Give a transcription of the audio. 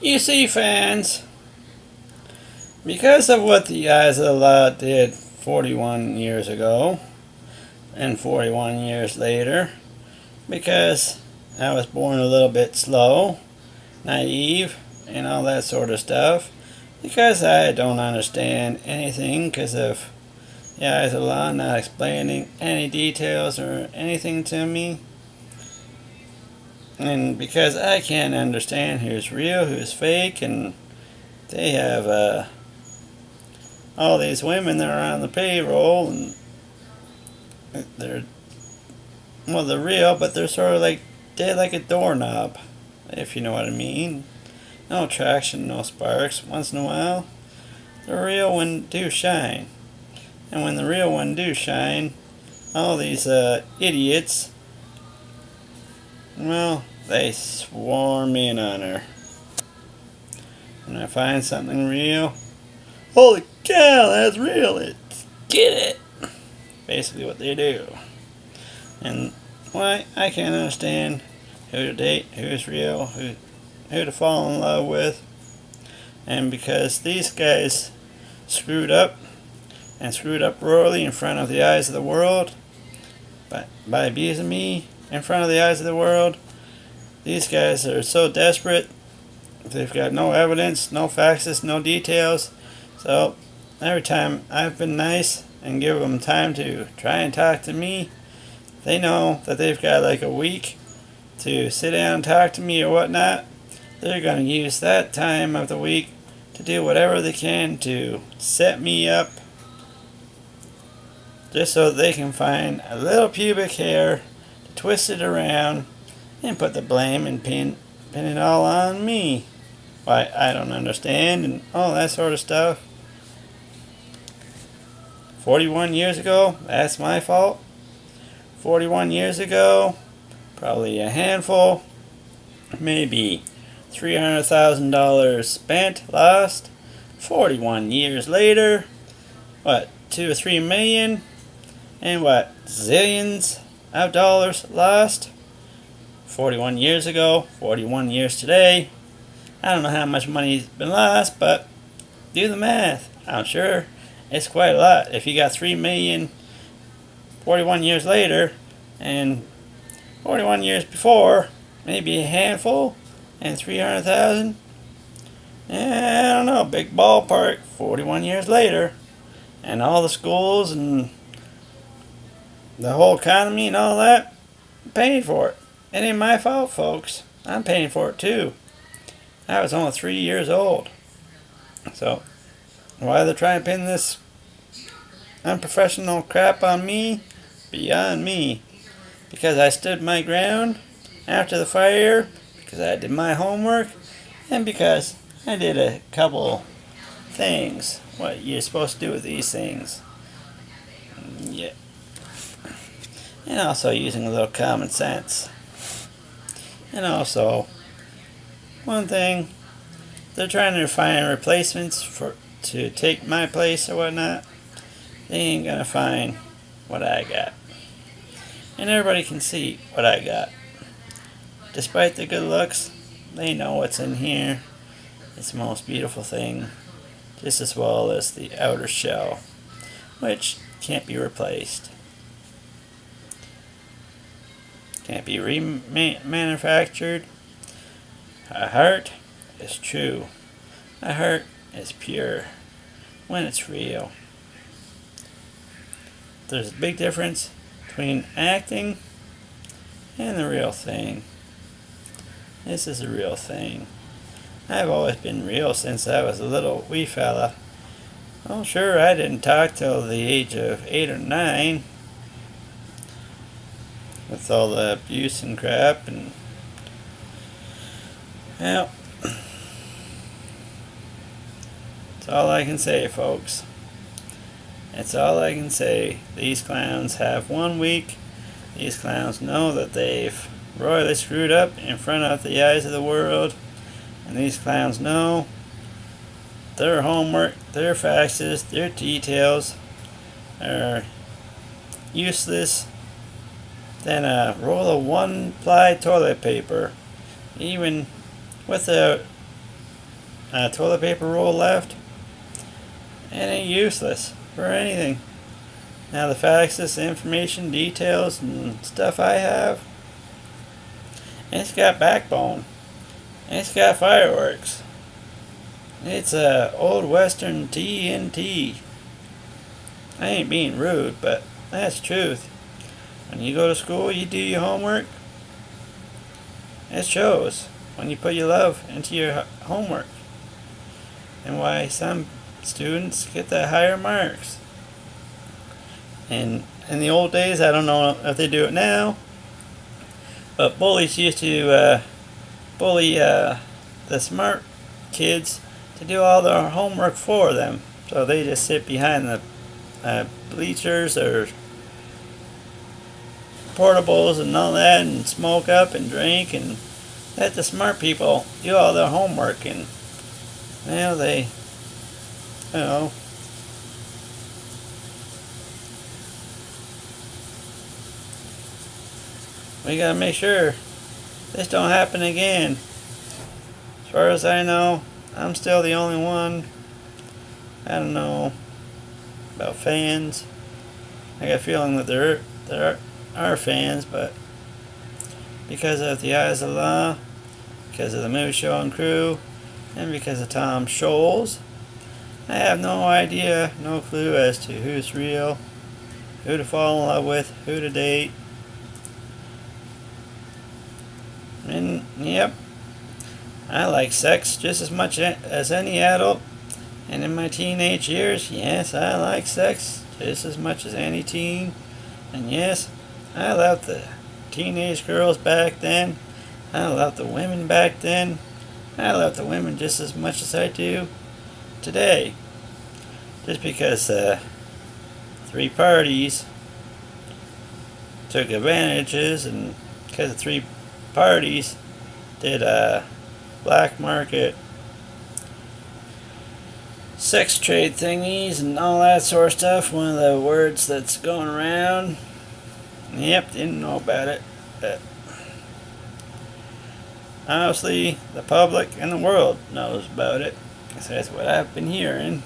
You see, fans, because of what the eyes of the law did 41 years ago and 41 years later, because I was born a little bit slow, naive, and all that sort of stuff, because I don't understand anything because of the eyes of the law not explaining any details or anything to me, and because I can't understand who's real, who's fake, and they have all these women that are on the payroll, and they're they're real, but they're sort of like dead like a doorknob, if you know what I mean. No traction, no sparks. Once in a while, the real one do shine, and when the real one do shine, all these idiots, well, they swarm in on her. When I find something real, holy cow, that's real! It's get it. Basically, what they do. And why I can't understand who to date, who's real, who to fall in love with, and because these guys screwed up and screwed up royally in front of the eyes of the world by abusing me in front of the eyes of the world. These guys are so desperate. They've got no evidence, no facts, no details. So every time I've been nice and give them time to try and talk to me, they know that they've got like a week to sit down and talk to me or whatnot. They're going to use that time of the week to do whatever they can to set me up, just so they can find a little pubic hair to twist it around and put the blame and pin it all on me. Why, I don't understand, and all that sort of stuff. 41 years ago, that's my fault. 41 years ago, probably a handful, maybe $300,000 spent, lost. 41 years later, what, 2 or 3 million? And what, zillions of dollars lost? 41 years ago, 41 years today. I don't know how much money's been lost, but do the math. I'm sure it's quite a lot. If you got 3 million 41 years later, and 41 years before, maybe a handful, and 300,000. I don't know, big ballpark. 41 years later, and all the schools and the whole economy and all that, I'm paying for it. It ain't my fault, folks. I'm paying for it too. I was only 3 years old. So, why they're trying to pin this unprofessional crap on me? Beyond me. Because I stood my ground after the fire, because I did my homework, and because I did a couple things. What you're supposed to do with these things. Yeah. And also using a little common sense. And also, one thing, they're trying to find replacements to take my place or whatnot. They ain't gonna find what I got. And everybody can see what I got. Despite the good looks, they know what's in here. It's the most beautiful thing, just as well as the outer shell, which can't be replaced. Can't be remanufactured. A heart is true. A heart is pure when it's real. There's a big difference between acting and the real thing. This is a real thing. I've always been real since I was a little wee fella. Oh, sure, I didn't talk till the age of 8 or 9. With all the abuse and crap, and well, that's all I can say, folks. That's all I can say. These clowns have 1 week. These clowns know that they've royally screwed up in front of the eyes of the world, and these clowns know their homework, their faxes, their details are useless than a roll of one-ply toilet paper, even with a toilet paper roll left. It ain't useless for anything. Now the faxes, information, details, and stuff I have, it's got backbone. It's got fireworks. It's a old western TNT. I ain't being rude, but that's truth. When you go to school, you do your homework. It shows when you put your love into your homework. And why some students get the higher marks. And in the old days, I don't know if they do it now, but bullies used to bully the smart kids to do all their homework for them. So they just sit behind the bleachers or portables and all that and smoke up and drink and let the smart people do all their homework. And well, they, you know, we gotta make sure this don't happen again. As far as I know, I'm still the only one. I don't know about fans. I got a feeling that there are fans, but because of the Eyes of the Law, because of the Movie Show and Crew, and because of Tom Scholes, I have no idea, no clue as to who's real, who to fall in love with, who to date. And yep, I like sex just as much as any adult. And in my teenage years, yes, I like sex just as much as any teen. And yes, I loved the teenage girls back then. I loved the women back then. I love the women just as much as I do today. Just because three parties took advantages, and because the three parties did black market sex trade thingies and all that sort of stuff. One of the words that's going around. Yep, didn't know about it. But obviously, the public and the world knows about it. 'Cause that's what I've been hearing.